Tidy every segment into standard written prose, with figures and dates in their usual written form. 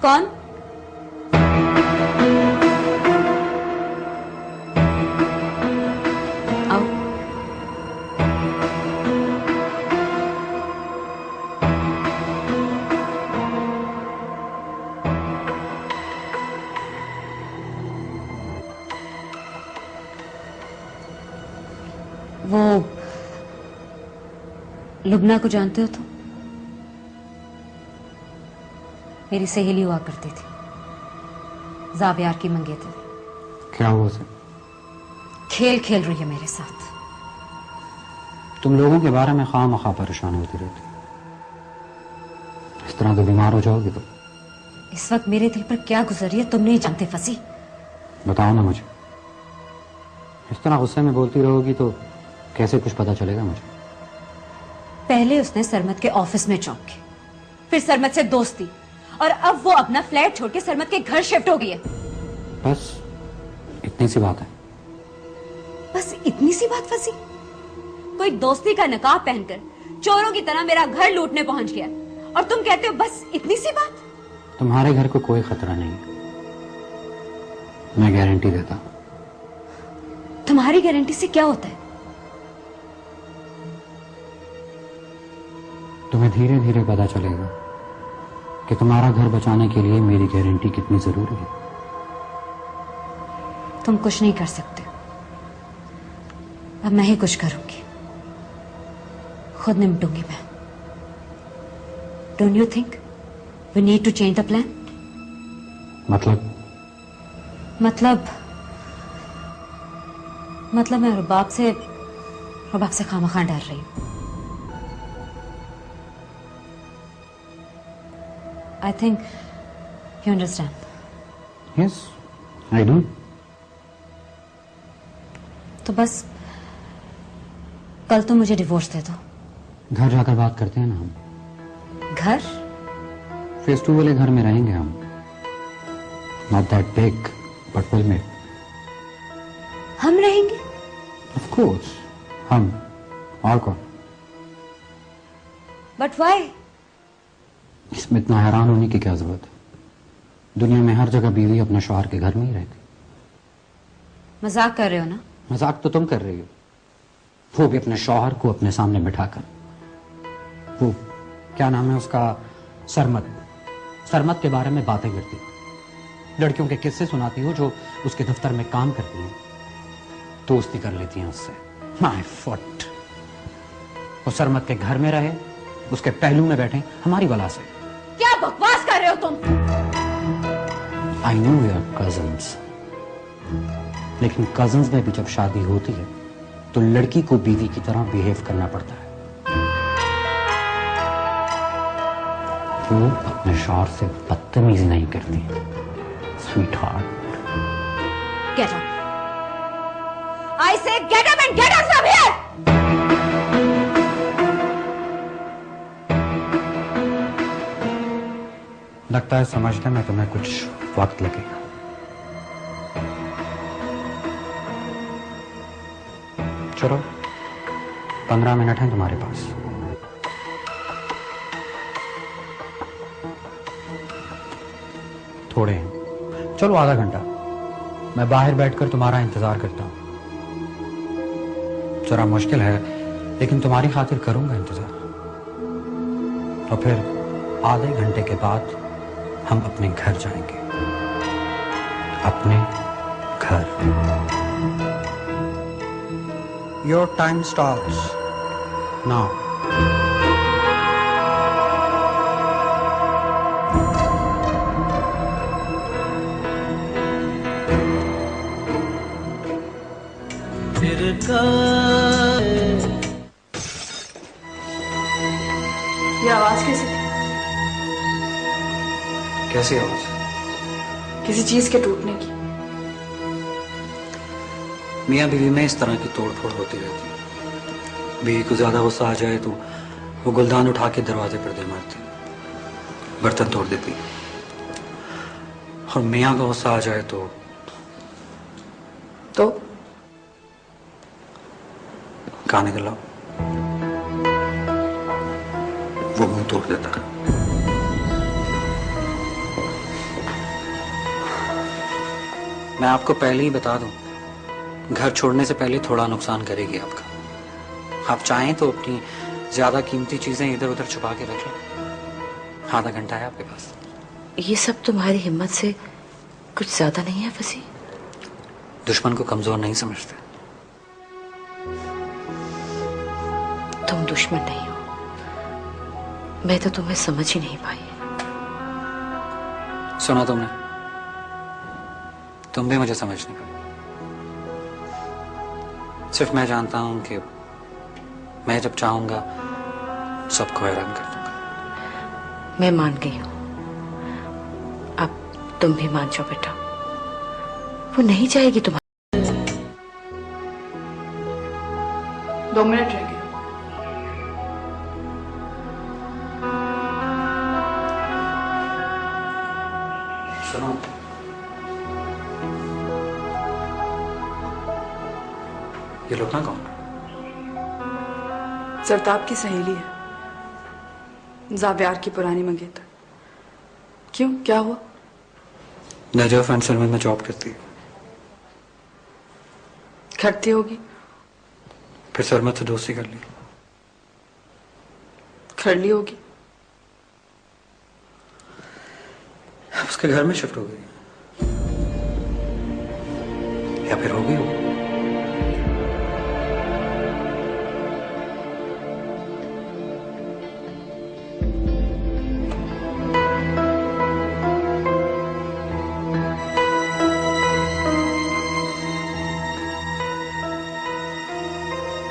कौन? आओ। वो लुबना को जानते हो? तो मेरी सहेली हुआ करती थी, जावियार की मंगेतर। क्या हुआ उसे? खेल खेल रही है मेरे साथ। तुम लोगों के बारे में खामखा परेशान होती रहती, इस तरह तो बीमार हो जाओगी तुम। इस वक्त मेरे दिल पर क्या गुजर रही है तुम नहीं जानते फसी। बताओ ना मुझे। इस तरह गुस्से में बोलती रहोगी तो कैसे कुछ पता चलेगा मुझे। पहले उसने सरमत के ऑफिस में जॉब की, फिर सरमत से दोस्ती, और अब वो अपना फ्लैट छोड़ के सरमत के घर शिफ्ट हो गई है। बस इतनी सी बात है। बस इतनी सी बात फसी? कोई दोस्ती का नकाब पहनकर चोरों की तरह मेरा घर लूटने पहुंच गया और तुम कहते हो बस इतनी सी बात? तुम्हारे घर को कोई खतरा नहीं, मैं गारंटी देता हूं। तुम्हारी गारंटी से क्या होता है? तुम्हें धीरे धीरे पता चलेगा कि तुम्हारा घर बचाने के लिए मेरी गारंटी कितनी जरूरी है। तुम कुछ नहीं कर सकते, अब मैं ही कुछ करूंगी, खुद निपटूंगी मैं। Don't you think we need to change the plan? मतलब मैं रुबाब से खामखा डर रही हूं। I think you understand. Yes, I do. तो बस कल तो मुझे डिवोर्स दे दो। घर जाकर बात करते हैं ना हम। घर? फेस 2 वाले घर में रहेंगे हम। Not that big, but we'll meet. हम रहेंगे? Of course, हम और कौन? But why? इसमें इतना हैरान होने की क्या जरूरत है? दुनिया में हर जगह बीवी अपने शौहर के घर में ही रहती। मजाक कर रहे हो ना? मजाक तो तुम कर रही हो, वो भी अपने शौहर को अपने सामने बिठाकर। वो क्या नाम है उसका, सरमत के बारे में बातें करती, लड़कियों के किस्से सुनाती हो जो उसके दफ्तर में काम करती हैं, दोस्ती कर लेती हैं उससे। My foot. वो सरमत के घर में रहे, उसके पहलू में बैठे हमारी वजह से। क्या बकवास कर रहे हो तुम? I know we are cousins, लेकिन कजन्स में भी जब शादी होती है तो लड़की को बीवी की तरह बिहेव करना पड़ता है। वो अपने शौहर से बदतमीजी नहीं करती। Sweetheart, get out. I say get up and get out from here. लगता है समझने में तुम्हें कुछ वक्त लगेगा। चलो 15 मिनट हैं तुम्हारे पास। थोड़े हैं, चलो आधा घंटा। मैं बाहर बैठकर तुम्हारा इंतजार करता हूं। जरा मुश्किल है लेकिन तुम्हारी खातिर करूंगा इंतजार। और फिर आधे घंटे के बाद हम अपने घर जाएंगे। अपने घर। Your time starts now. ये आवाज कैसी थी? कैसी आवाज? किसी चीज के टूटने की। मियाँ बीवी में इस तरह की तोड़फोड़ होती रहती है। बीवी को ज्यादा गुस्सा आ जाए तो वो गुलदान उठा के दरवाजे पर दे मारती, बर्तन तोड़ देती। और मियाँ का गुस्सा आ जाए तो गाने गलाओ, वो मुंह तोड़ देता है। मैं आपको पहले ही बता दूं, घर छोड़ने से पहले थोड़ा नुकसान करेगी आपका। आप चाहें तो अपनी ज्यादा कीमती चीजें इधर उधर छुपा के रख लें। आधा घंटा है आपके पास। ये सब तुम्हारी हिम्मत से कुछ ज्यादा नहीं है फसी? दुश्मन को कमजोर नहीं समझते। तुम दुश्मन नहीं हो, मैं तो तुम्हें समझ ही नहीं पाई। सुना तुमने, तुम भी मुझे समझ नहीं पाए। सिर्फ मैं जानता हूं कि मैं जब चाहूंगा सबको हैरान कर दूंगा। मैं मान गई हूं, अब तुम भी मान जाओ बेटा। वो नहीं चाहेगी तुम्हारा। 2 मिनट रह गए। सुनो, ये लोग ना कौन? सरताब की सहेली है, जाव्यार की पुरानी मंगेतर। क्यों, क्या हुआ? नजफ एंड सलमान में जॉब करती है। खटती होगी। फिर सरमत से दोस्ती कर ली। खड़ ली होगी। उसके घर में शिफ्ट हो गई, या फिर हो गई हो।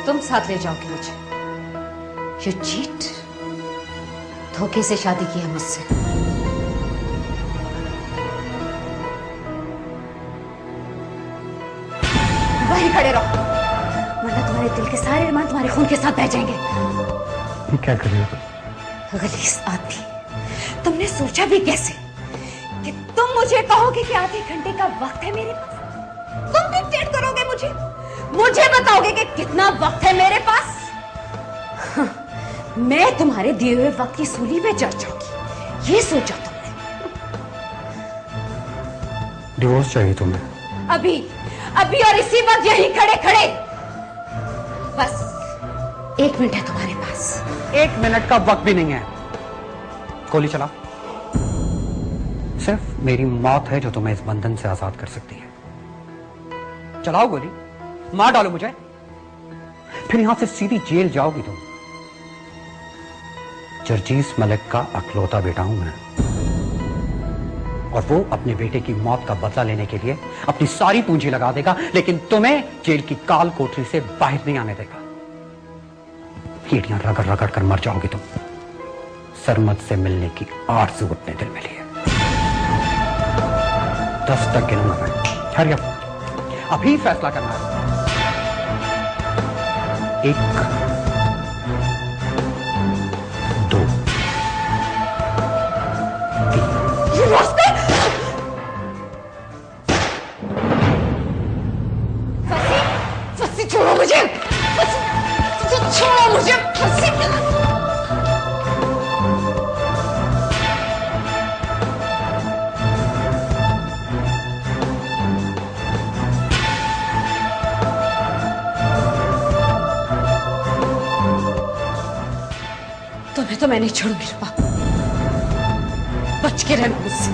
तुम साथ ले जाओगे मुझे। यू चीट, धोखे से शादी की है मुझसे। वहीं खड़े रहो, वरना तुम्हारे दिल के सारे अरमान तुम्हारे खून के साथ बह जाएंगे। क्या कर रही हो तुम? गलीस आदमी, तुमने सोचा भी कैसे कि तुम मुझे कहोगे कि आधे घंटे का वक्त है मेरे पास? तुम डिक्टेट करोगे मुझे बताओगे कि कितना वक्त है मेरे पास? हाँ, मैं तुम्हारे दिए हुए वक्त की सूली पे चढ़ जाऊंगी, ये सोचा तुमने? डिवोर्स चाहिए तुम्हें? अभी अभी और इसी वक्त यहीं खड़े खड़े। बस 1 मिनट है तुम्हारे पास। 1 मिनट का वक्त भी नहीं है। गोली चलाओ। सिर्फ मेरी मौत है जो तुम्हें इस बंधन से आजाद कर सकती है। चलाओ गोली, मार डालो मुझे, फिर यहां से सीधी जेल जाओगी तुम। जर्जीस मलिक का अकलौता बेटा हूं मैं, और वो अपने बेटे की मौत का बदला लेने के लिए अपनी सारी पूंजी लगा देगा, लेकिन तुम्हें जेल की काल कोठरी से बाहर नहीं आने देगा। कीड़ियां रगड़ रगड़ कर मर जाओगी तुम। सरमत से मिलने की आरज़ू अपने दिल में लिए। 10 तक गिनूंगा मैं। हरी अप, अभी फैसला करना है। 1 2 ये रास्ते फंसी, छोड़ो मुझे, छोड़ो मुझे, फंसी। तुम्हें तो मैं नहीं छोड़ूंगी रूपा, बच के रहना मुझसे।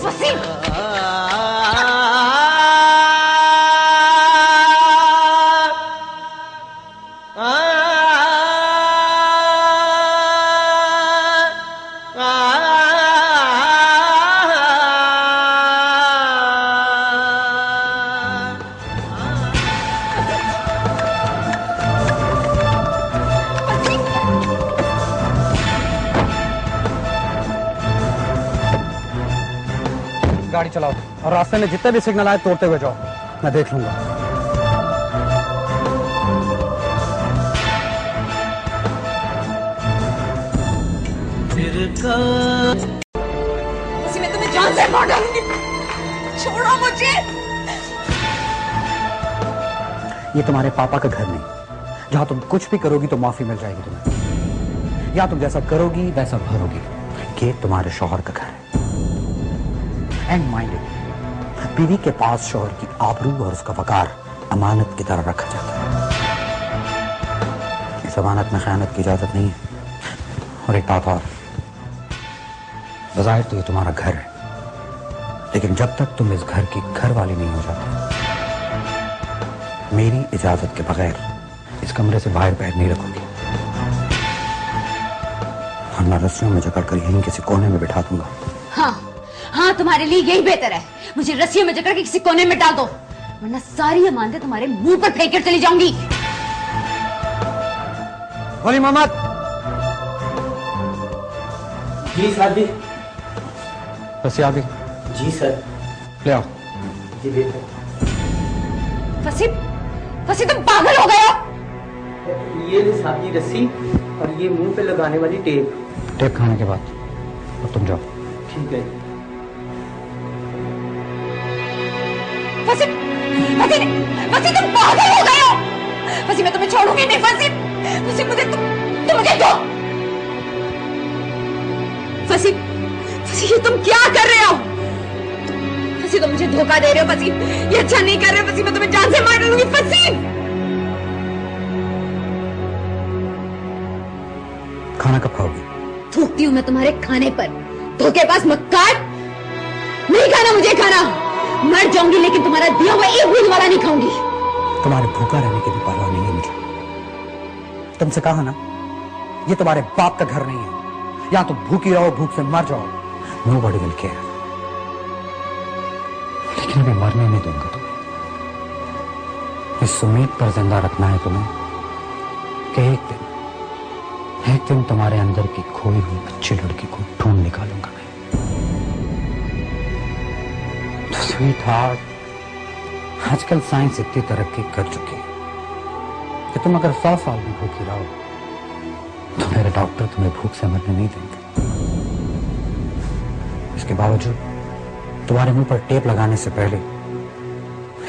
वसीम, गाड़ी चलाओ और रास्ते में जितने भी सिग्नल आए तोड़ते हुए जाओ, मैं देख लूंगा। मैं तुम्हें जान से मार डालूंगी, छोड़ो मुझे। ये तुम्हारे पापा का घर नहीं, जहां तुम कुछ भी करोगी तो माफी मिल जाएगी तुम्हें। या तुम जैसा करोगी वैसा भरोगी। ये तुम्हारे शौहर का घर है। एंड माइंड इट, बीवी के पास शौहर की आबरू और उसका वकार अमानत की तरह रखा जाता है। इस अमानत में खयानत की इजाजत नहीं है। और एक बात और, बज़ाहिर तो ये तुम्हारा घर है, लेकिन जब तक तुम इस घर की घर वाली नहीं हो जाती, मेरी इजाजत के बगैर इस कमरे से बाहर पैर नहीं रखोगी, वरना रस्सियों में जकड़ कर यहीं किसी कोने में बिठा दूंगा। हाँ हाँ, तुम्हारे लिए यही बेहतर है। मुझे रस्सियों में जकड़ के किसी कोने में डाल दो, वरना सारी अमानतें तुम्हारे मुंह पर फेंक कर चली जाऊंगी। वली मोहम्मद। जी साहब जी। बस आ गई। जी सर। ले आओ। जी बेटा। फसीब, फसीब तुम पागल हो गए हो? ये ले साहब जी रस्सी और ये मुंह पे लगाने वाली टेप। टेप खाने के बाद और तुम जाओ। ठीक है। फसीब, फसीब, फसीब तुम पागल हो गए हो? फसीब मैं तुम्हें छोड़ूंगी नहीं। फसीब, फसीब मुझे तुम मुझे दो। फसीब, फसीब ये तुम क्या कर रहे हो? फसीब तुम मुझे धोखा दे रहे हो। फसीब ये अच्छा नहीं कर रहे हो। फसीब मैं तुम्हें जान से मार डालूंगी। फसीब खाना कब खाओगी? थूकती हूँ मैं तुम्हारे खाने पर। धोखेबाज मक्कार, नहीं खाना मुझे खाना। मर जाऊंगी लेकिन तुम्हारा दिया हुआ एक दूध वाला नहीं खाऊंगी। तुम्हारे भूखा रहने की भी परवाह नहीं है मुझे। तुमसे कहा ना, ये तुम्हारे बाप का घर नहीं है। या तो भूखी रहो, भूख से मर जाओ, नोबडी विल केयर। लेकिन मैं मरने नहीं दूंगा तुम्हें। इस उम्मीद पर जिंदा रखना है तुम्हें कि एक दिन तुम्हारे अंदर की खोई हुई अच्छी लड़की को ढूंढ निकालूंगा मैं। स्वीट हार्ट, आजकल साइंस इतनी तरक्की कर चुकी है कि तुम अगर 100 साल भी भूखी रहो तो मेरे डॉक्टर तुम्हें भूख से मरने नहीं देंगे। इसके बावजूद तुम्हारे मुंह पर टेप लगाने से पहले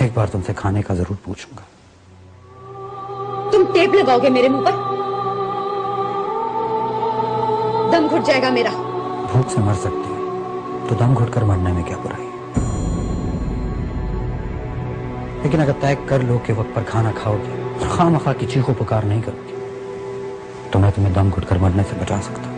एक बार तुमसे खाने का जरूर पूछूंगा। तुम टेप लगाओगे मेरे मुंह पर? दम घुट जाएगा मेरा। भूख से मर सकती है तो दम घुटकर मरने में क्या बुराई है? लेकिन अगर तय कर लो कि वक्त पर खाना खाओगे और खामखा की चीखों पुकार नहीं करोगे तो मैं तुम्हें दम घुटकर मरने से बचा सकता हूं।